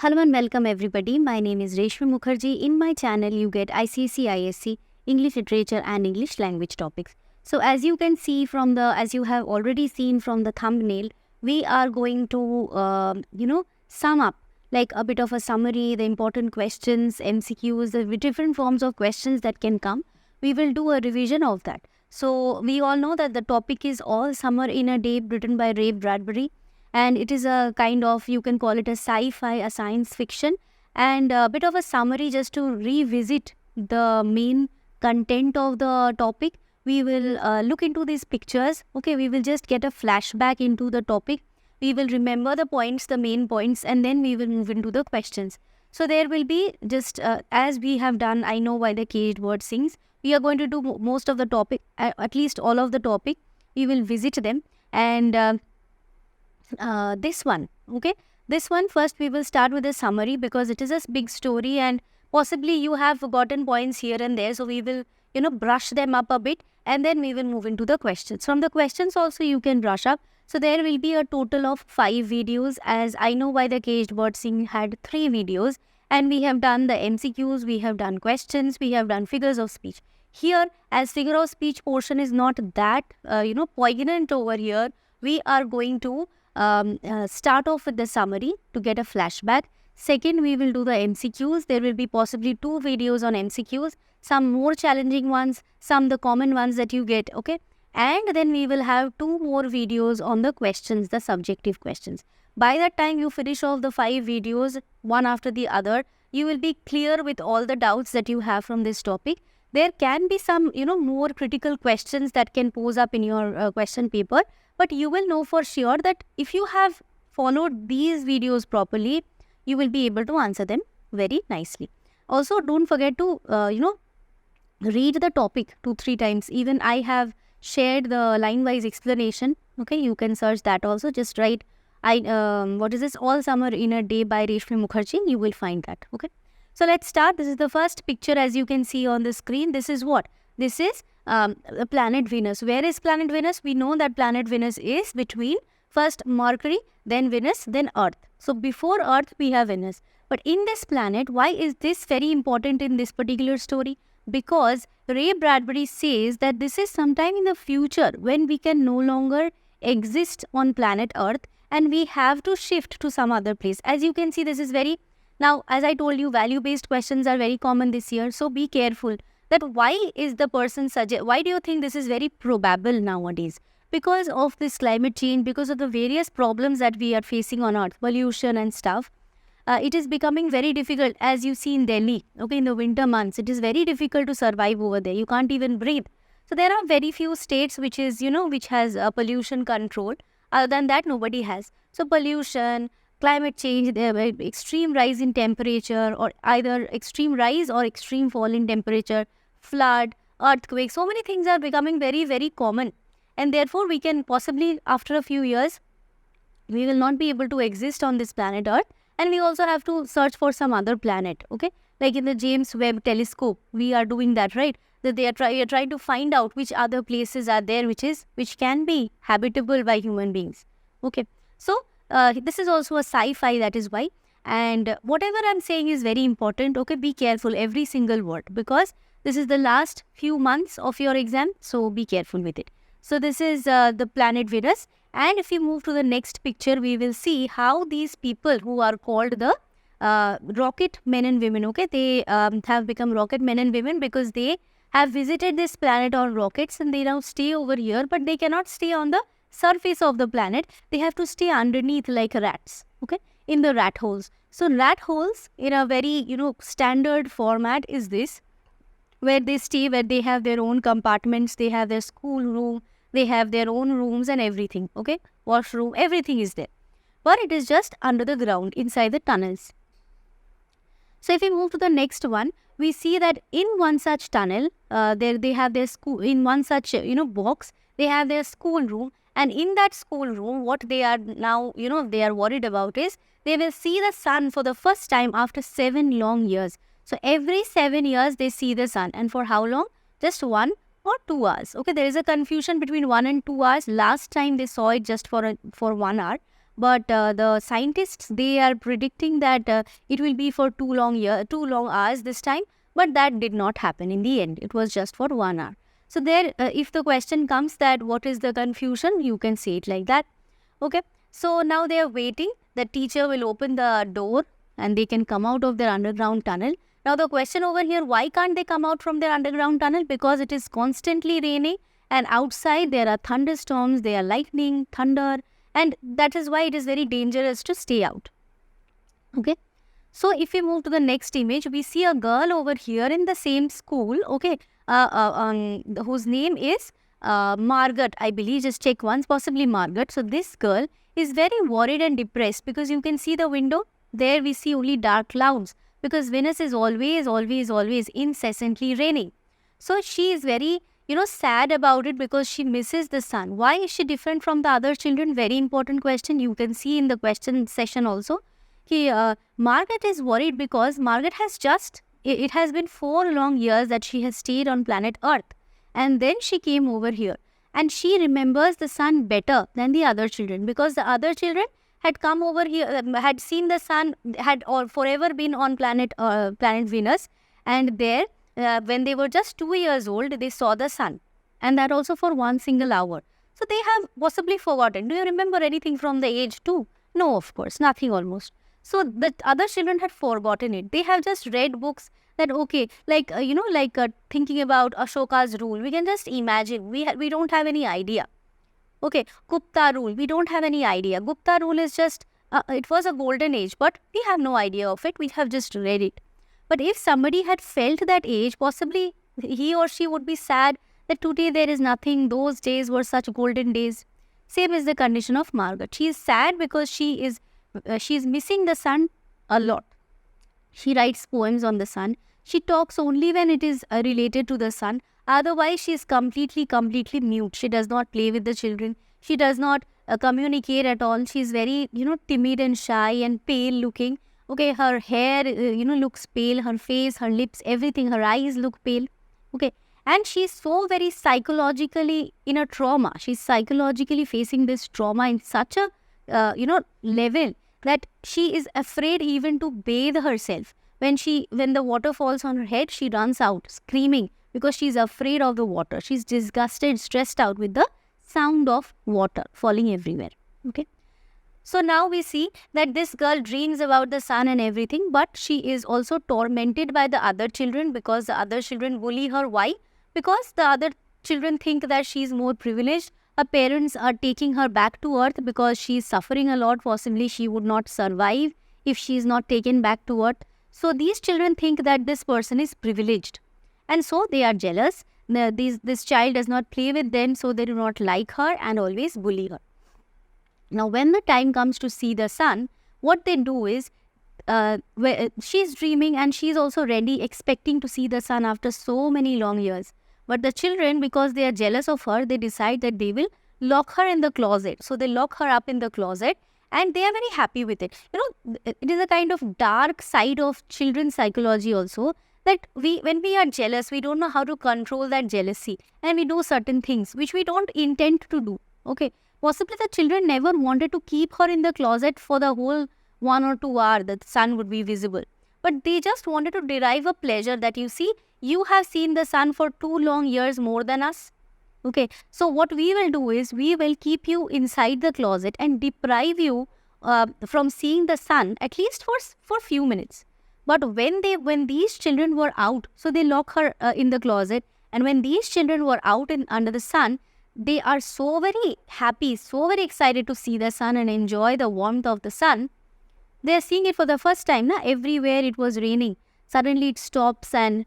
Hello and welcome everybody. My name is Reshmi Mukherjee. In my channel, you get ICSE, ISC, English Literature and English Language topics. So as you can see as you have already seen from the thumbnail, we are going to, sum up like a bit of a summary, the important questions, MCQs, the different forms of questions that can come. We will do a revision of that. So we all know that the topic is All Summer in a Day, written by Ray Bradbury. And it is a kind of, you can call it a sci-fi, a science fiction, and a bit of a summary just to revisit the main content of the topic. We will look into these pictures. Okay, we will just get a flashback into the topic. We will remember the points, the main points, and then we will move into the questions. So there will be just as we have done, I know why the caged bird sings. We are going to do most of the topic, at least all of the topic. We will visit them and this one first we will start with a summary because it is a big story and possibly you have forgotten points here and there, so we will brush them up a bit and then we will move into the questions. From the questions also you can brush up. So there will be a total of 5 videos, as I know why the caged bird sing had 3 videos, and we have done the MCQs, we have done questions, we have done figures of speech. Here, as figure of speech portion is not that poignant over here, we are going to start off with the summary to get a flashback. Second, we will do the MCQs. There will be possibly 2 videos on MCQs, some more challenging ones, some the common ones that you get, okay? And then we will have 2 more videos on the questions, the subjective questions. By that time you finish off the 5 videos, one after the other, you will be clear with all the doubts that you have from this topic. There can be some, more critical questions that can pose up in your question paper. But you will know for sure that if you have followed these videos properly, you will be able to answer them very nicely. Also, don't forget to, read the topic 2-3 times. Even I have shared the line-wise explanation. Okay, you can search that also. Just write, what is this? All Summer in a Day by Reshmi Mukherjee. You will find that. Okay. So let's start. This is the first picture as you can see on the screen. This is what? This is the planet Venus. Where is planet Venus? We know that planet Venus is between first Mercury, then Venus, then Earth. So before Earth we have Venus. But in this planet, why is this very important in this particular story? Because Ray Bradbury says that this is sometime in the future when we can no longer exist on planet Earth and we have to shift to some other place. As you can see, this is very, now as I told you, value-based questions are very common this year. So be careful. That why is the person why do you think this is very probable nowadays? Because of this climate change, because of the various problems that we are facing on Earth, pollution and stuff, it is becoming very difficult, as you see in Delhi, okay, in the winter months, it is very difficult to survive over there. You can't even breathe. So there are very few states which is, which has pollution control. Other than that, nobody has. So pollution, climate change, there will be extreme rise in temperature, or either extreme rise or extreme fall in temperature, flood, earthquake, so many things are becoming very, very common. And therefore, we can possibly, after a few years, we will not be able to exist on this planet Earth. And we also have to search for some other planet, okay? Like in the James Webb telescope, we are doing that, right? That we are trying to find out which other places are there which can be habitable by human beings, okay? So, this is also a sci-fi, that is why. And whatever I'm saying is very important, okay? Be careful, every single word, because this is the last few months of your exam, so be careful with it. So this is the planet Venus. And if we move to the next picture, we will see how these people who are called the rocket men and women, okay, they have become rocket men and women because they have visited this planet on rockets and they now stay over here, but they cannot stay on the surface of the planet. They have to stay underneath like rats, okay, in the rat holes. So rat holes in a very, standard format is this, where they stay, where they have their own compartments, they have their school room, they have their own rooms and everything, okay? Washroom, everything is there. But it is just under the ground, inside the tunnels. So if we move to the next one, we see that in one such tunnel, they have their school, in one such, box, they have their school room. And in that school room, what they are now, they are worried about is, they will see the sun for the first time after 7 long years. So every 7 years they see the sun, and for how long? Just 1 or 2 hours. Okay, there is a confusion between 1 and 2 hours. Last time they saw it just for 1 hour, but the scientists, they are predicting that it will be for 2 long hours this time, but that did not happen in the end. It was just for 1 hour. So there, if the question comes that what is the confusion, you can say it like that. Okay, so now they are waiting. The teacher will open the door and they can come out of their underground tunnel. Now the question over here, why can't they come out from their underground tunnel? Because it is constantly raining and outside there are thunderstorms, there are lightning, thunder, and that is why it is very dangerous to stay out. Okay. So if we move to the next image, we see a girl over here in the same school, okay, whose name is Margaret, I believe. Just check once, possibly Margaret. So this girl is very worried and depressed because you can see the window. There we see only dark clouds because Venus is always incessantly raining. So she is very, sad about it because she misses the sun. Why is she different from the other children? Very important question. You can see in the question session also. Margaret is worried because Margaret has it has been 4 long years that she has stayed on planet Earth. And then she came over here. And she remembers the sun better than the other children because the other children had come over here, had seen the sun, had forever been on planet Venus. And there, when they were just 2 years old, they saw the sun. And that also for 1 single hour. So they have possibly forgotten. Do you remember anything from the age 2? No, of course, nothing almost. So the other children had forgotten it. They have just read books that, okay, like, thinking about Ashoka's rule. We can just imagine. We don't have any idea. Okay, Gupta rule. We don't have any idea. Gupta rule is just, it was a golden age, but we have no idea of it. We have just read it. But if somebody had felt that age, possibly he or she would be sad that today there is nothing. Those days were such golden days. Same is the condition of Margaret. She is sad because she is missing the sun a lot. She writes poems on the sun. She talks only when it is related to the sun. Otherwise, she is completely mute. She does not play with the children. She does not communicate at all. She is very, timid and shy and pale looking. Okay, her hair, looks pale. Her face, her lips, everything. Her eyes look pale. Okay, and she is so very psychologically in a trauma. She is psychologically facing this trauma in such a level that she is afraid even to bathe herself. When the water falls on her head, she runs out screaming because she is afraid of the water. She is disgusted, stressed out with the sound of water falling everywhere. Okay. So now we see that this girl dreams about the sun and everything, but she is also tormented by the other children because the other children bully her. Why? Because the other children think that she is more privileged. Her parents are taking her back to earth because she is suffering a lot. Possibly she would not survive if she is not taken back to earth. So these children think that this person is privileged. And so they are jealous. This child does not play with them, so they do not like her and always bully her. Now when the time comes to see the sun, what they do is, she is dreaming and she is also ready, expecting to see the sun after so many long years. But the children, because they are jealous of her, they decide that they will lock her in the closet. So they lock her up in the closet and they are very happy with it. It is a kind of dark side of children's psychology also, that when we are jealous, we don't know how to control that jealousy and we do certain things which we don't intend to do. Okay, possibly the children never wanted to keep her in the closet for the whole 1 or 2 hours that the sun would be visible. But they just wanted to derive a pleasure that, you see, you have seen the sun for 2 long years more than us. Okay, so what we will do is, we will keep you inside the closet and deprive you from seeing the sun at least for few minutes. But when these children were out, so they lock her in the closet, and when these children were out under the sun, they are so very happy, so very excited to see the sun and enjoy the warmth of the sun. They are seeing it for the first time. Everywhere it was raining. Suddenly it stops and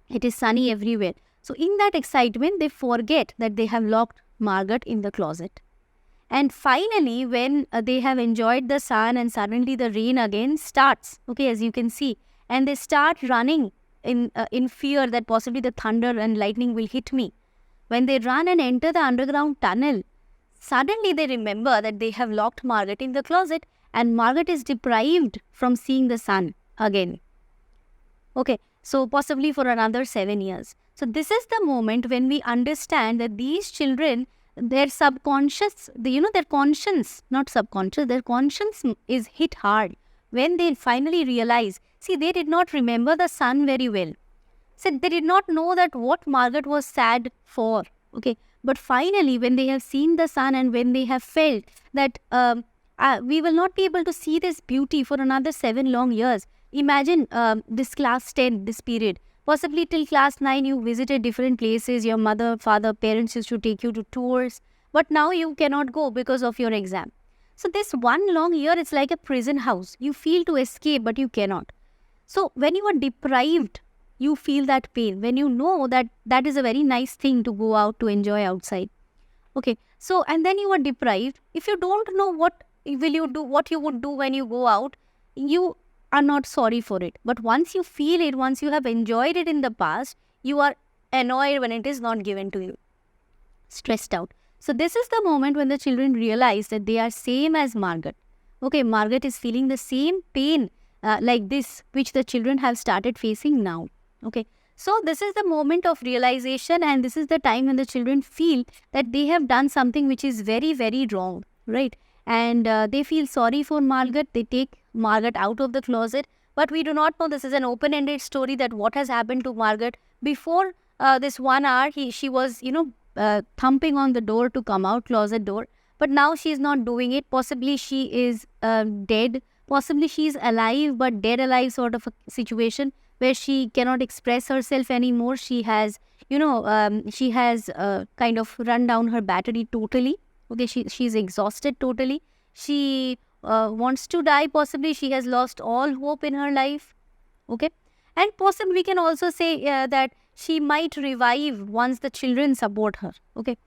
it is sunny everywhere. So in that excitement, they forget that they have locked Margaret in the closet. And finally, when they have enjoyed the sun and suddenly the rain again starts, okay, as you can see, and they start running in fear that possibly the thunder and lightning will hit me. When they run and enter the underground tunnel, suddenly they remember that they have locked Margaret in the closet and Margaret is deprived from seeing the sun again. Okay, so possibly for another 7 years. So this is the moment when we understand that these children, their subconscious, their conscience, not subconscious, their conscience is hit hard when they finally realize, see, they did not remember the son very well. So they did not know that what Margaret was sad for. Okay, but finally, when they have seen the son and when they have felt that we will not be able to see this beauty for another 7 long years. Imagine this class 10, this period. Possibly till class 9, you visited different places. Your mother, father, parents used to take you to tours. But now you cannot go because of your exam. So this 1 long year, it's like a prison house. You feel to escape, but you cannot. So when you are deprived, you feel that pain. When you know that that is a very nice thing to go out to enjoy outside. Okay, so and then you are deprived. If you don't know what will you do, what you would do when you go out, you are not sorry for it. But once you feel it, once you have enjoyed it in the past, you are annoyed when it is not given to you. Stressed out. So this is the moment when the children realize that they are same as Margaret. Okay, Margaret is feeling the same pain like this, which the children have started facing now. Okay, so this is the moment of realization, and this is the time when the children feel that they have done something which is very, very wrong, right? And they feel sorry for Margaret. They take Margaret out of the closet. But we do not know, this is an open-ended story, that what has happened to Margaret. Before this 1 hour, she was, thumping on the door to come out, closet door. But now she is not doing it. Possibly she is dead. Possibly she is alive, but dead alive sort of a situation where she cannot express herself anymore. She has, kind of run down her battery totally. Okay, she's exhausted totally. She wants to die. Possibly she has lost all hope in her life. Okay, and possibly we can also say that she might revive once the children support her. Okay,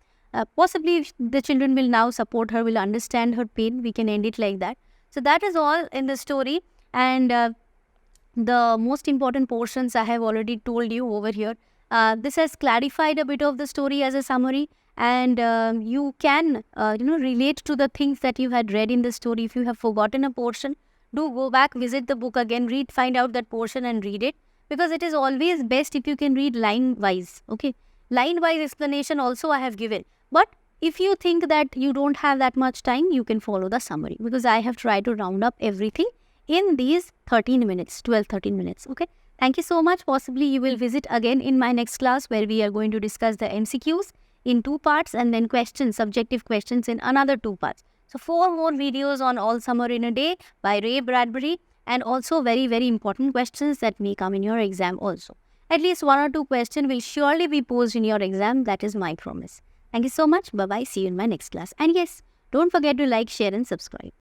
possibly the children will now support her, will understand her pain. We can end it like that. So that is all in the story, and the most important portions I have already told you over here. This has clarified a bit of the story as a summary. And you can relate to the things that you had read in the story. If you have forgotten a portion, do go back, visit the book again, read, find out that portion and read it, because it is always best if you can read line wise. Okay, line wise explanation also I have given, but if you think that you don't have that much time, you can follow the summary, because I have tried to round up everything in these 13 minutes, 12-13 minutes. Okay, thank you so much. Possibly you will visit again in my next class, where we are going to discuss the MCQs in 2 parts, and then questions, subjective questions, in another 2 parts. So 4 more videos on All Summer in a Day by Ray Bradbury, and also very, very important questions that may come in your exam also. At least 1 or 2 questions will surely be posed in your exam. That is my promise. Thank you so much. Bye-bye. See you in my next class. And yes, don't forget to like, share and subscribe.